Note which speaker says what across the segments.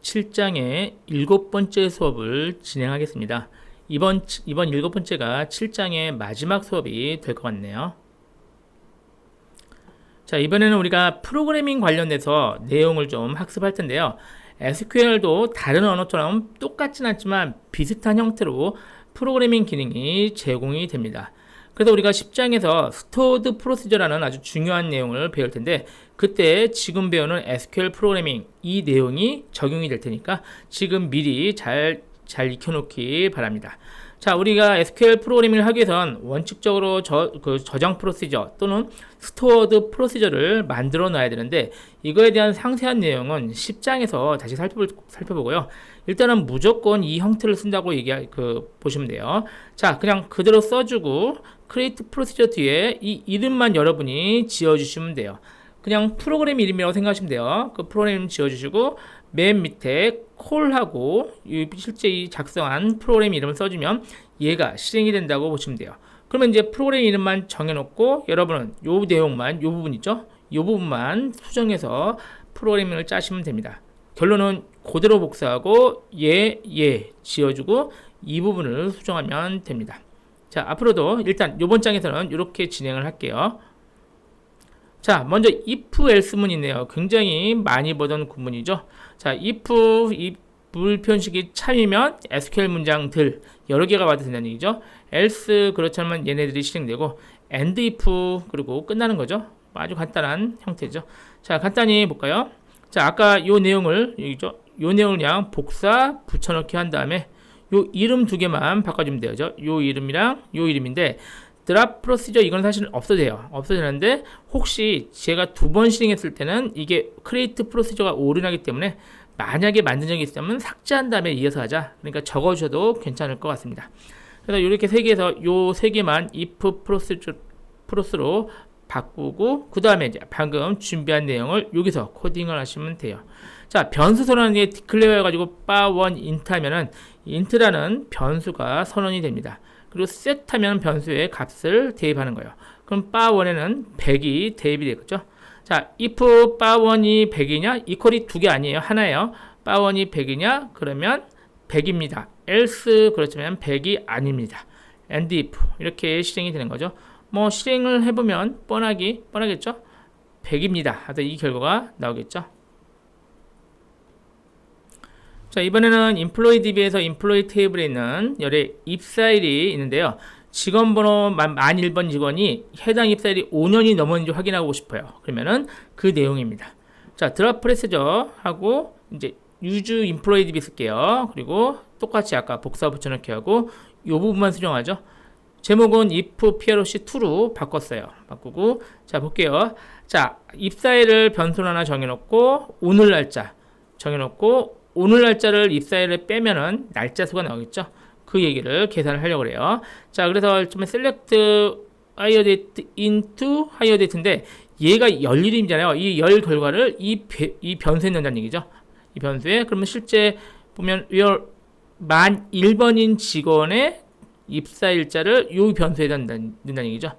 Speaker 1: 7장의 7번째 수업을 진행하겠습니다. 이번 7번째가 7장의 마지막 수업이 될 것 같네요. 자, 이번에는 우리가 프로그래밍 관련돼서 내용을 좀 학습할 텐데요. SQL도 다른 언어처럼 똑같진 않지만 비슷한 형태로 프로그래밍 기능이 제공이 됩니다. 그래서 우리가 10장에서 스토어드 프로시저라는 아주 중요한 내용을 배울 텐데, 그때 지금 배우는 SQL 프로그래밍 이 내용이 적용이 될 테니까 지금 미리 잘 익혀놓기 바랍니다. 자, 우리가 SQL 프로그래밍을 하기 위해선 원칙적으로 저장 프로시저 또는 스토어드 프로시저를 만들어 놔야 되는데, 이거에 대한 상세한 내용은 10장에서 다시 살펴보고요. 일단은 무조건 이 형태를 쓴다고 보시면 돼요. 자, 그냥 그대로 써주고 create 프로시저 뒤에 이 이름만 여러분이 지어주시면 돼요. 그냥 프로그램 이름이라고 생각하시면 돼요. 그 프로그램 지어주시고 맨 밑에 콜하고 실제 이 작성한 프로그램 이름을 써주면 얘가 실행이 된다고 보시면 돼요. 그러면 이제 프로그램 이름만 정해놓고 여러분은 요 내용만, 요 부분 있죠? 요 부분만 수정해서 프로그램을 짜시면 됩니다. 결론은 그대로 복사하고 얘 지어주고 이 부분을 수정하면 됩니다. 자, 앞으로도 일단 요번 장에서는 이렇게 진행을 할게요. 자, 먼저 if else문 있네요. 굉장히 많이 보던 구문이죠. 자, if 이 불편식이 참이면 SQL 문장들 여러 개가 와도 된다는 얘기죠. else 그렇지 않으면 얘네들이 실행되고 and if 그리고 끝나는 거죠. 아주 간단한 형태죠. 자, 간단히 볼까요? 자, 아까 요 내용을 여기죠. 요 내용을 그냥 복사 붙여넣기 한 다음에 요 이름 두 개만 바꿔주면 돼요. 요 이름이랑 요 이름인데 드랍 프로시저 이건 사실 없어도 돼요. 없어도 되는데 혹시 제가 두 번 실행했을 때는 이게 크리에이트 프로시저가 오류나기 때문에 만약에 만든 적이 있으면 삭제한 다음에 이어서 하자. 그러니까 적어주셔도 괜찮을 것 같습니다. 그래서 이렇게 세 개에서 요 세 개만 if 프로스로 바꾸고 그 다음에 이제 방금 준비한 내용을 여기서 코딩을 하시면 돼요. 자, 변수 선언에 디클레어 해가지고 바1 int 하면은 int라는 변수가 선언이 됩니다. 그리고 set 하면 변수의 값을 대입하는 거예요. 그럼 바1에는 100이 대입이 되겠죠. 자, if 바1이 100이냐? 이퀄이 두 개 아니에요. 하나예요. 바1이 100이냐? 그러면 100입니다. else 그렇지만 100이 아닙니다. and if 이렇게 실행이 되는 거죠. 뭐 실행을 해보면 뻔하겠죠. 100입니다. 하여튼 이 결과가 나오겠죠. 자, 이번에는 employee DB에서 employee 테이블에 있는 열의 입사일이 있는데요. 직원번호 만 1번 직원이 해당 입사일이 5년이 넘었는지 확인하고 싶어요. 그러면은 그 내용입니다. 자, 드랍 프로시저 하고 이제 use employee DB 쓸게요. 그리고 똑같이 아까 복사 붙여넣기 하고 이 부분만 수정하죠. 제목은 if proc2로 바꿨어요. 바꾸고 자, 볼게요. 자, 입사일을 변수로 하나 정해놓고 오늘 날짜 정해놓고 오늘 날짜를 입사일에 빼면은 날짜 수가 나오겠죠. 그 얘기를 계산을 하려고 그래요. 자, 그래서 좀 select hire date into hire date인데 얘가 열 이름이잖아요. 이 열 결과를 이 변수에 넣는다는 얘기죠. 이 변수에 그러면 실제 보면 만 1번인 직원의 입사일자를 이 변수에 넣는다는 얘기죠.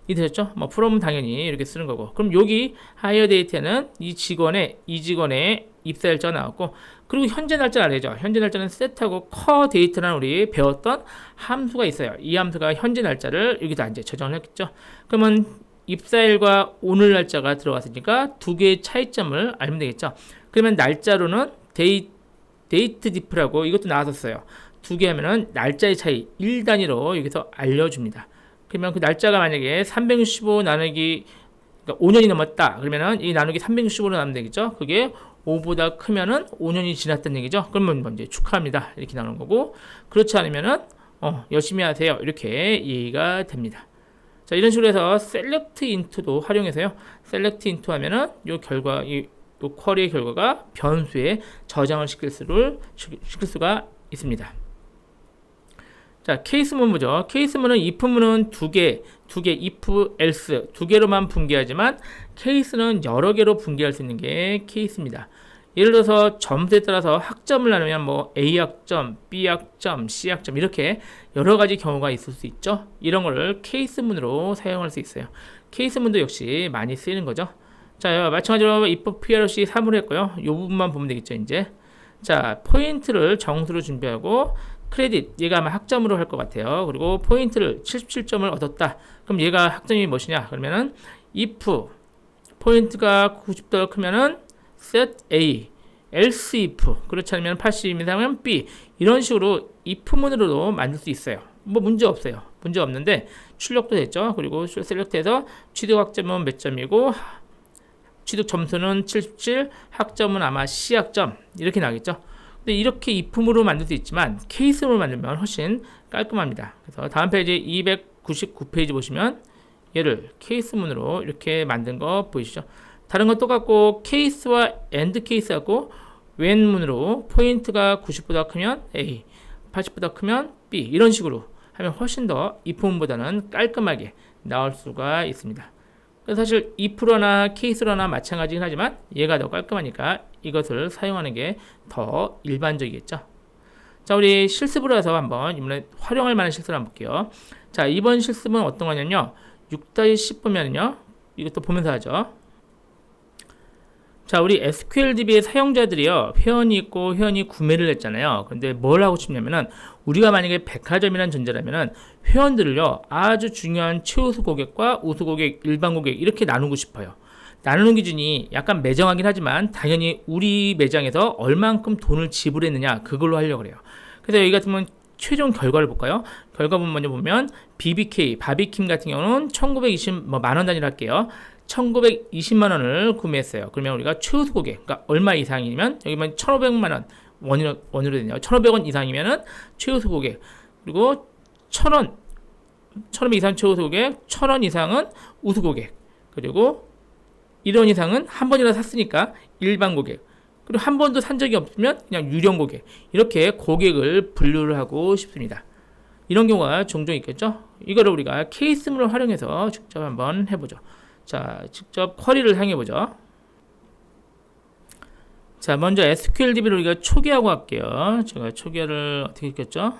Speaker 1: 이해되셨죠? 뭐 from 당연히 이렇게 쓰는 거고. 그럼 여기 hire date에는 이 직원의 입사일자가 나왔고, 그리고 현재 날짜를 알려죠. 현재 날짜는 set하고 core date라는 우리 배웠던 함수가 있어요. 이 함수가 현재 날짜를 여기다 이제 저장을 했겠죠. 그러면 입사일과 오늘 날짜가 들어갔으니까 두 개의 차이점을 알면 되겠죠. 그러면 날짜로는 date diff라고 이것도 나왔었어요. 두 개 하면은 날짜의 차이 1단위로 여기서 알려줍니다. 그러면 그 날짜가 만약에 365 나누기 그러니까 5년이 넘었다. 그러면은 이 나누기 365로 나누면 되겠죠. 그게 5보다 크면은 5년이 지났다는 얘기죠. 그러면 먼저 축하합니다. 이렇게 나오는 거고, 그렇지 않으면은 열심히 하세요. 이렇게 얘기가 됩니다. 자, 이런 식으로 해서 select into도 활용해서요. select into 하면은 요 결과 요 쿼리의 결과가 변수에 저장을 시킬 수가 있습니다. 자, 케이스문 보죠. 케이스문은 if문은 두 개, if, else 두 개로만 분개하지만 케이스는 여러 개로 분개할 수 있는 게 케이스입니다. 예를 들어서 점수에 따라서 학점을 나누면 뭐 A학점, B학점, C학점 이렇게 여러 가지 경우가 있을 수 있죠. 이런 거를 케이스문으로 사용할 수 있어요. 케이스문도 역시 많이 쓰이는 거죠. 자, 마찬가지로 if PRC 3으로 했고요. 이 부분만 보면 되겠죠, 이제. 자, 포인트를 정수로 준비하고 크레딧 얘가 아마 학점으로 할 것 같아요. 그리고 포인트를 77점을 얻었다. 그럼 얘가 학점이 무엇이냐? 그러면은 if 포인트가 90도가 크면은 set A else if 그렇지 않으면 80 이상은 B 이런 식으로 if문으로도 만들 수 있어요. 뭐 문제 없어요. 문제 없는데 출력도 됐죠. 그리고 셀렉트해서 취득 학점은 몇 점이고 취득 점수는 77, 학점은 아마 C 학점 이렇게 나겠죠. 근데 이렇게 if문으로 만들 수 있지만 케이스로 만들면 훨씬 깔끔합니다. 그래서 다음 페이지 299페이지 보시면 얘를 케이스문으로 이렇게 만든 거 보이시죠? 다른 건 똑같고 케이스와 엔드 케이스 하고 when문으로 포인트가 90보다 크면 A, 80보다 크면 B 이런 식으로 하면 훨씬 더 if문보다는 깔끔하게 나올 수가 있습니다. 그래서 사실 if로나 케이스로나 마찬가지긴 하지만 얘가 더 깔끔하니까 이것을 사용하는 게 더 일반적이겠죠. 자, 우리 실습으로 해서 한번 이번에 활용할 만한 실습을 한번 볼게요. 자, 이번 실습은 어떤 거냐면요. 6-10 보면요. 이것도 보면서 하죠. 자, 우리 SQLDB의 사용자들이요. 회원이 있고 회원이 구매를 했잖아요. 근데 뭘 하고 싶냐면은 우리가 만약에 백화점이라는 존재라면은 회원들을요. 아주 중요한 최우수 고객과 우수 고객, 일반 고객 이렇게 나누고 싶어요. 나누는 기준이 약간 매정하긴 하지만 당연히 우리 매장에서 얼만큼 돈을 지불했느냐 그걸로 하려고 그래요. 그래서 여기 같으면 최종 결과를 볼까요? 결과본 먼저 보면 BBK, 바비킴 같은 경우는 1920 만원 단위로 할게요. 1920만 원을 구매했어요. 그러면 우리가 최우수 고객, 그러니까 얼마 이상이면 여기 보면 1,500만 원 원으로 되네요. 1,500원 이상이면은 최우수 고객. 그리고 1,000원 1,500 이상 최우수 고객, 1,000원 이상은 우수 고객. 그리고 1원 이상은 한 번이나 샀으니까 일반 고객. 그리고 한 번도 산 적이 없으면 그냥 유령 고객. 이렇게 고객을 분류를 하고 싶습니다. 이런 경우가 종종 있겠죠? 이거를 우리가 케이스문을 활용해서 직접 한번 해보죠. 자, 직접 쿼리를 사용해보죠. 자, 먼저 SQLDB를 우리가 초기화하고 할게요. 제가 초기화를 어떻게 했겠죠?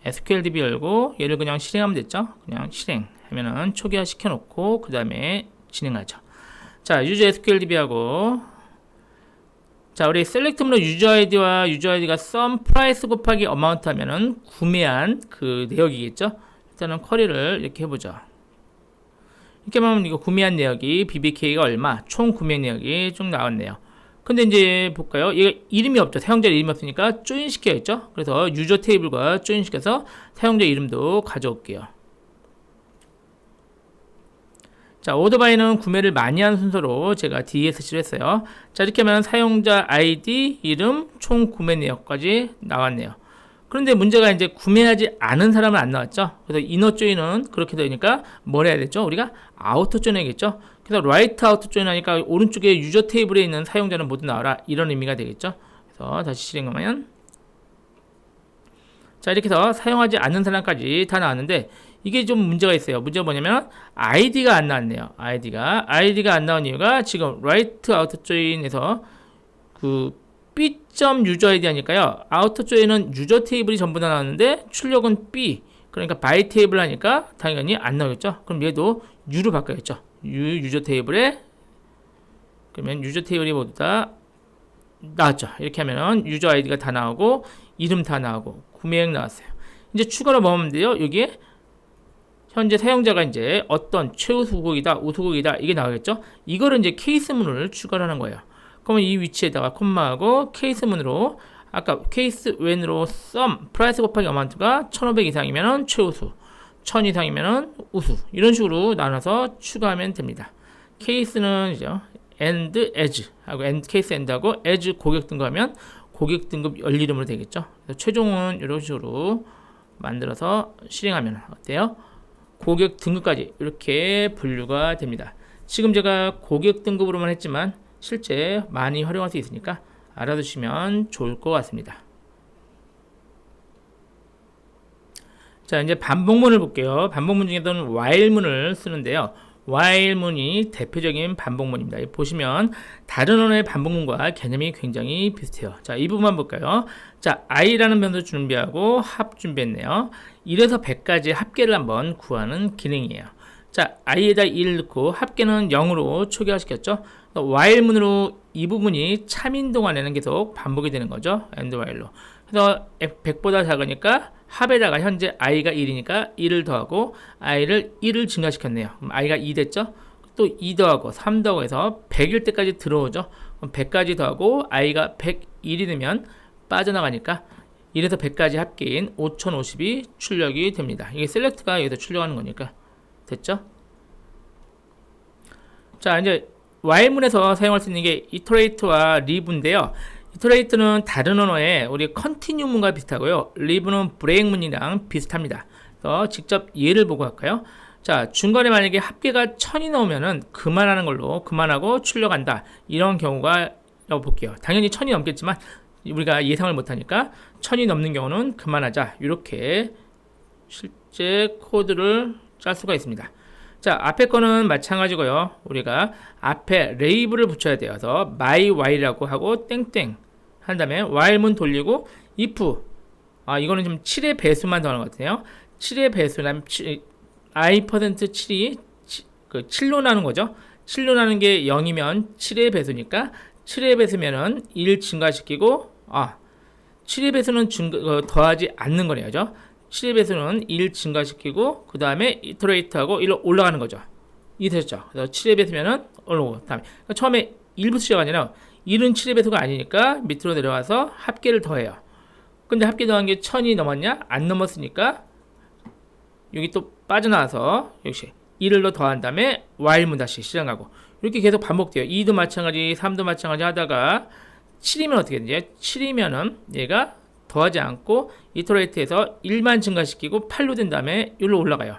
Speaker 1: SQLDB 열고 얘를 그냥 실행하면 됐죠? 그냥 실행하면은 초기화 시켜놓고 그 다음에 진행하죠. 자, 유저 SQLDB하고 자, 우리 셀렉트문으로 유저 아이디와 유저 아이디가 sum price 곱하기 amount 하면은 구매한 그 내역이겠죠? 일단은 쿼리를 이렇게 해보죠. 이렇게 하면 이거 구매한 내역이 BBK가 얼마, 총 구매 내역이 쭉 나왔네요. 근데 이제 볼까요? 이게 이름이 없죠. 사용자 이름이 없으니까 조인 시켜야겠죠? 그래서 유저 테이블과 조인 시켜서 사용자 이름도 가져올게요. 자, 오더바이는 구매를 많이 한 순서로 제가 DSC를 했어요. 자, 이렇게 하면 사용자 아이디, 이름, 총 구매 내역까지 나왔네요. 그런데 문제가 이제 구매하지 않은 사람은 안 나왔죠. 그래서 이너 조인은 그렇게 되니까 뭘 해야 되죠? 우리가 아우터 조인 해야겠죠. 그래서 라이트 아우터 조인 하니까 오른쪽에 유저 테이블에 있는 사용자는 모두 나와라. 이런 의미가 되겠죠. 그래서 다시 실행하면 자, 이렇게 해서 사용하지 않는 사람까지 다 나왔는데 이게 좀 문제가 있어요. 문제가 뭐냐면 아이디가 안 나왔네요. 아이디가 안 나온 이유가 지금 라이트 아우터 조인에서 그 B.유저 아이디 하니까요. 아우터 조인은 유저 테이블이 전부 다 나왔는데 출력은 B. 그러니까 바이 테이블 하니까 당연히 안 나오겠죠. 그럼 얘도 U로 바꿔야겠죠. 유저 테이블에 그러면 유저 테이블이 모두 다 나왔죠. 이렇게 하면은 유저 아이디가 다 나오고 이름 다 나오고 구매액 나왔어요. 이제 추가로 뭐 하면 돼요? 여기에 현재 사용자가 이제 어떤 최우수 고객이다, 우수 고객이다 이게 나오겠죠. 이거를 이제 케이스문을 추가하는 거예요. 그러면 이 위치에다가 콤마하고 케이스문으로 아까 케이스 when으로 sum price 곱하기 amount가 1,500 이상이면은 최우수, 1,000 이상이면은 우수 이런 식으로 나눠서 추가하면 됩니다. 케이스는 이제 and as 하고 and 케이스 and하고 as 고객 등급하면 고객 등급 열 이름으로 되겠죠. 그래서 최종은 이런 식으로 만들어서 실행하면 어때요? 고객 등급까지 이렇게 분류가 됩니다. 지금 제가 고객 등급으로만 했지만 실제 많이 활용할 수 있으니까 알아두시면 좋을 것 같습니다. 자, 이제 반복문을 볼게요. 반복문 중에서는 while문을 쓰는데요. while문이 대표적인 반복문입니다. 보시면 다른 언어의 반복문과 개념이 굉장히 비슷해요. 자, 이 부분만 볼까요? 자, i라는 변수 준비하고 합 준비했네요. 1에서 100까지 합계를 한번 구하는 기능이에요. 자, i에다 1 넣고 합계는 0으로 초기화시켰죠. while문으로 이 부분이 참인 동안에는 계속 반복이 되는 거죠. and while로. 그래서 100보다 작으니까 합에다가 현재 i가 1이니까 1을 더하고 i를 1을 증가시켰네요. 그럼 i가 2 됐죠? 또 2 더하고 3 더하고 해서 100일 때까지 들어오죠. 그럼 100까지 더하고 i가 101이 되면 빠져나가니까 1에서 100까지 합계인 5050이 출력이 됩니다. 이게 셀렉트가 여기서 출력하는 거니까. 됐죠? 자, 이제 while문에서 사용할 수 있는 게 iterate와 live인데요. iterate는 다른 언어의 우리 continue문과 비슷하고요. live는 break문이랑 비슷합니다. 그래서 직접 예를 보고 할까요? 자, 중간에 만약에 합계가 1000이 나오면은 그만하는 걸로 그만하고 출력한다. 이런 경우가 라고 볼게요. 당연히 1000이 넘겠지만 우리가 예상을 못하니까 1000이 넘는 경우는 그만하자. 이렇게 실제 코드를 짤 수가 있습니다. 자, 앞에 거는 마찬가지고요. 우리가 앞에 레이블을 붙여야 되어서 my while이라고 하고 땡땡 한 다음에 while문 돌리고 if 이거는 좀 7의 배수만 더하는 것 같아요. 7의 배수라면 i%7이 7로 나는 거죠. 7로 나는 게 0이면 7의 배수니까 7의 배수면은 1 증가시키고 7의 배수는 더하지 않는 거네요. 7의 배수는 1 증가시키고 그 다음에 iterate하고 1로 올라가는 거죠. 이해되셨죠? 그래서 7의 배수면은 올라오고 다음에 처음에 1부터 시작하잖아요. 1은 7의 배수가 아니니까 밑으로 내려와서 합계를 더해요. 근데 합계 더한 게 1000이 넘었냐? 안 넘었으니까 여기 또 빠져나와서 역시 1을 더 더한 다음에 while문 다시 시작하고 이렇게 계속 반복돼요. 2도 마찬가지, 3도 마찬가지 하다가 7이면 어떻게 되지? 7이면은 얘가 더하지 않고 iterate에서 1만 증가시키고 8로 된 다음에 1로 올라가요.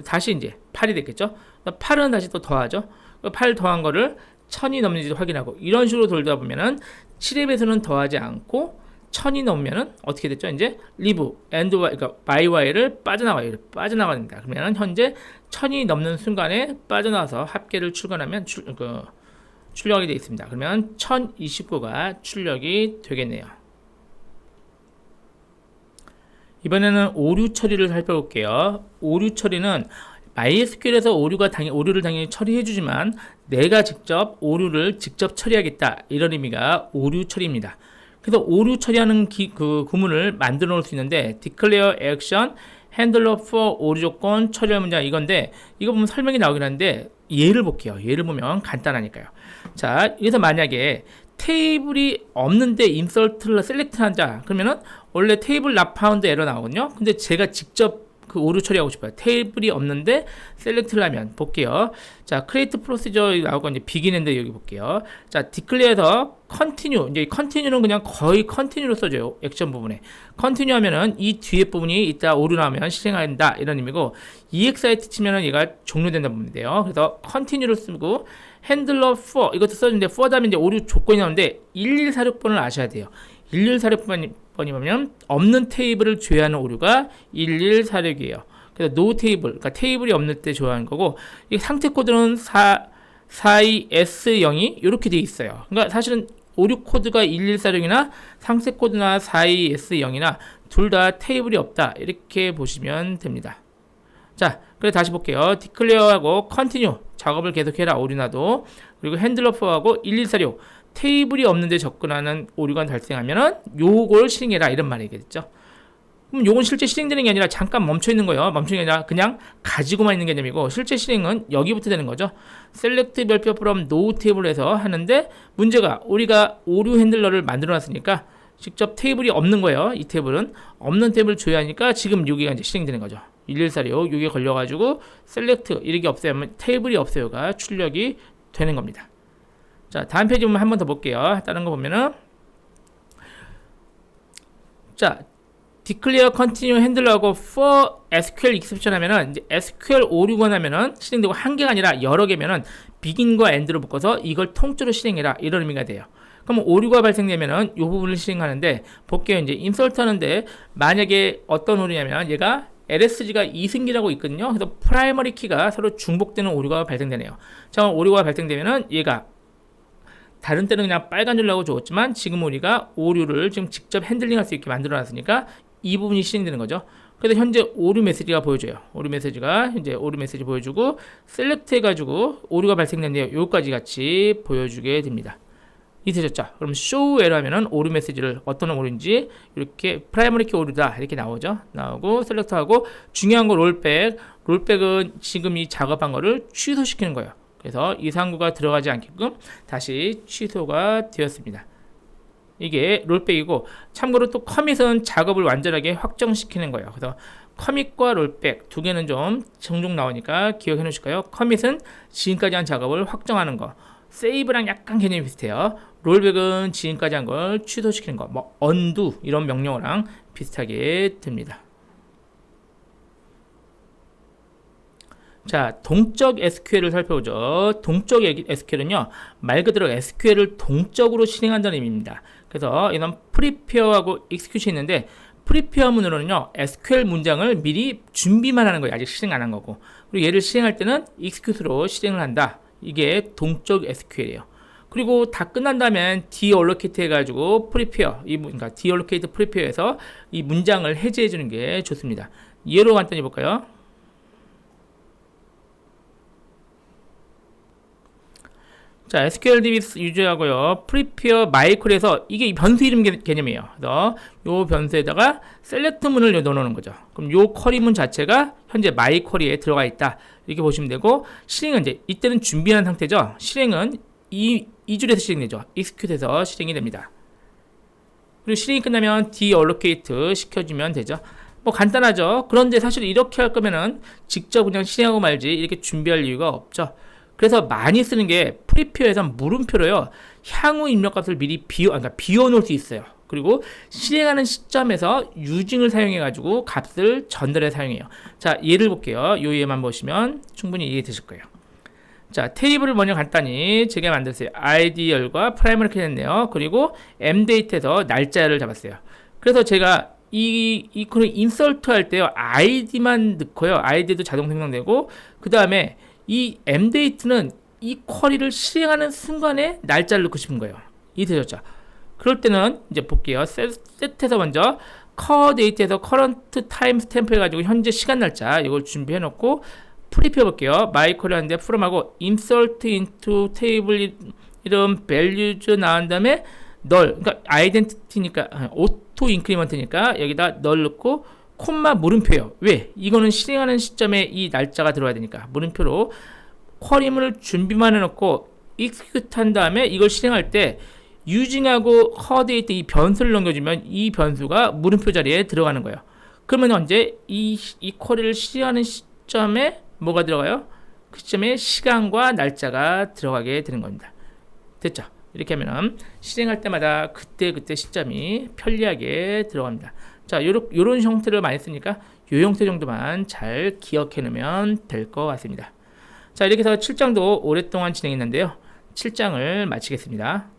Speaker 1: 다시 이제 8이 됐겠죠? 8은 다시 또 더하죠. 8 더한 거를 1000이 넘는지도 확인하고 이런 식으로 돌다 보면은 7의 배수는 더하지 않고 1000이 넘으면은 어떻게 됐죠? 이제 leave, and, 그러니까 by while을 빠져나와요. 빠져나갑니다. 그러면 현재 1000이 넘는 순간에 빠져나와서 합계를 출력하면 출력이 되어 있습니다. 그러면 1029가 출력이 되겠네요. 이번에는 오류 처리를 살펴볼게요. 오류 처리는 MySQL에서 오류를 당연히 처리해주지만 내가 직접 오류를 직접 처리하겠다 이런 의미가 오류 처리입니다. 그래서 오류 처리하는 구문을 만들어 놓을 수 있는데 declare action handler for 오류 조건 처리할 문장 이건데 이거 보면 설명이 나오긴 하는데 예를 볼게요. 예를 보면 간단하니까요. 자, 여기서 만약에 테이블이 없는데 인설트를 셀렉트 한다 그러면은 원래 테이블 not found 에러 나오거든요. 근데 제가 직접 그 오류 처리하고 싶어요. 테이블이 없는데 셀렉트를 하면 볼게요. 자, create procedure 나오고 이제 begin인데 여기 볼게요. 자, declare에서 continue 이제 continue는 그냥 거의 continue로 써줘요. 액션 부분에 continue 하면은 이 뒤에 부분이 이따 오류 나오면 실행한다 이런 의미고 exit 치면은 얘가 종료된다 부분인데요. 그래서 continue를 쓰고 handler for 이것도 써주는데 for 다음에 이제 오류 조건이 나오는데 1146번을 아셔야 돼요. 1146번이면 없는 테이블을 조회하는 오류가 1146이에요. 그래서 no table, 그러니까 테이블이 없는 때 조회하는 거고 이 상태 코드는 42S0이 이렇게 돼 있어요. 그러니까 사실은 오류 코드가 1146이나 상태 코드나 42S0이나 둘 다 테이블이 없다 이렇게 보시면 됩니다. 자, 그래 다시 볼게요. declare하고 continue 작업을 계속해라 오류나도 그리고 handler for하고 1146 테이블이 없는데 접근하는 오류가 발생하면은 요걸 실행해라 이런 말이겠죠. 그럼 요건 실제 실행되는 게 아니라 잠깐 멈춰 있는 거예요. 멈추는 게 아니라 그냥 가지고만 있는 개념이고 실제 실행은 여기부터 되는 거죠. select 별표 from no table에서 하는데 문제가 우리가 오류 핸들러를 만들어 놨으니까 직접 테이블이 없는 거예요. 이 테이블은 없는 테이블 조회하니까 지금 여기가 이제 실행되는 거죠. 1146 여기에 걸려가지고 select 이렇게 없애면 테이블이 없어요가 출력이 되는 겁니다. 자, 다음 페이지 보면 한 번 더 볼게요. 다른 거 보면은 자, declare continue handler하고 for SQL exception 하면은 이제 SQL 오류가 나면은 실행되고 한 개가 아니라 여러 개면은 begin과 end로 묶어서 이걸 통째로 실행해라 이런 의미가 돼요. 그럼 오류가 발생되면은 이 부분을 실행하는데 볼게요. 이제 insert 하는데 만약에 어떤 오류냐면 얘가 LSG가 2승기라고 있거든요. 그래서 프라이머리 키가 서로 중복되는 오류가 발생되네요. 자, 오류가 발생되면은 얘가 다른 때는 그냥 빨간 줄라고 줬지만 지금 우리가 오류를 지금 직접 핸들링할 수 있게 만들어 놨으니까 이 부분이 실행되는 거죠. 그래서 현재 오류 메시지가 보여줘요. 오류 메시지가 현재 오류 메시지 보여주고 셀렉트 해가지고 오류가 발생됐네요. 요까지 같이 보여주게 됩니다. 이해되셨죠? 그럼 show error 하면은 오류 메시지를 어떤 오류인지 이렇게 프라이머리 키 오류다 이렇게 나오죠. 나오고 셀렉트하고 중요한 거 롤백은 지금 이 작업한 거를 취소시키는 거예요. 그래서 이상구가 들어가지 않게끔 다시 취소가 되었습니다. 이게 롤백이고 참고로 또 커밋은 작업을 완전하게 확정시키는 거예요. 그래서 커밋과 롤백 두 개는 좀 종종 나오니까 기억해 놓으실까요? 커밋은 지금까지 한 작업을 확정하는 거, 세이브랑 약간 개념이 비슷해요. 롤백은 지금까지 한 걸 취소시키는 거, 뭐 undo 이런 명령어랑 비슷하게 됩니다. 자, 동적 SQL을 살펴보죠. 동적 SQL은요, 말 그대로 SQL을 동적으로 실행한다는 의미입니다. 그래서 이런 prepare하고 execute이 있는데, prepare 문으로는요, SQL 문장을 미리 준비만 하는 거예요. 아직 실행 안 한 거고. 그리고 얘를 실행할 때는 execute로 실행을 한다. 이게 동적 SQL이에요. 그리고 다 끝난 다음엔 deallocate 해가지고 prepare, 그러니까 deallocate prepare에서 이 문장을 해제해 주는 게 좋습니다. 예로 간단히 볼까요? 자, SQLDB 유저하고요. prepare myQuery에서 이게 변수 이름 개념이에요. 그래서 요 변수에다가 select 문을 넣어놓는 거죠. 그럼 요 쿼리문 자체가 현재 myQuery에 들어가 있다. 이렇게 보시면 되고, 실행은 이제 이때는 준비한 상태죠. 실행은 이 줄에서 실행되죠. execute에서 실행이 됩니다. 그리고 실행이 끝나면 deallocate 시켜주면 되죠. 뭐 간단하죠. 그런데 사실 이렇게 할 거면은 직접 그냥 실행하고 말지 이렇게 준비할 이유가 없죠. 그래서 많이 쓰는 게 프리페어에서 물음표로요. 향후 입력값을 미리 비워놓을 수 있어요. 그리고 실행하는 시점에서 유징을 사용해가지고 값을 전달해 사용해요. 자, 예를 볼게요. 요 예만 보시면 충분히 이해되실 거예요. 자, 테이블을 먼저 간단히 제가 만들었어요. id열과 프라이머리 키 했네요. 그리고 mdate에서 날짜를 잡았어요. 그래서 제가 이 콜을 인서트 할 때요. id만 넣고요. id도 자동 생성되고 그 다음에 이 mdate는 이 쿼리를 실행하는 순간에 날짜를 넣고 싶은 거예요. 이해되셨죠? 그럴 때는 이제 볼게요. set에서 먼저 curDate에서 current time stamp 해가지고 현재 시간 날짜 이걸 준비해 놓고 프리페어 볼게요. myQuery 하는데 from하고 insert into table 이런 values 나온 다음에 null, 그러니까 identity니까 auto increment니까 여기다 null 넣고 콤마 물음표예요. 왜? 이거는 실행하는 시점에 이 날짜가 들어와야 되니까 물음표로 쿼리문을 준비만 해놓고 execute 한 다음에 이걸 실행할 때 using하고 curDate 이 변수를 넘겨주면 이 변수가 물음표 자리에 들어가는 거예요. 그러면 언제 이 쿼리를 실행하는 시점에 뭐가 들어가요? 그 시점에 시간과 날짜가 들어가게 되는 겁니다. 됐죠? 이렇게 하면 실행할 때마다 그때 시점이 편리하게 들어갑니다. 자, 요런 형태를 많이 쓰니까 요 형태 정도만 잘 기억해 놓으면 될 것 같습니다. 자, 이렇게 해서 7장도 오랫동안 진행했는데요. 7장을 마치겠습니다.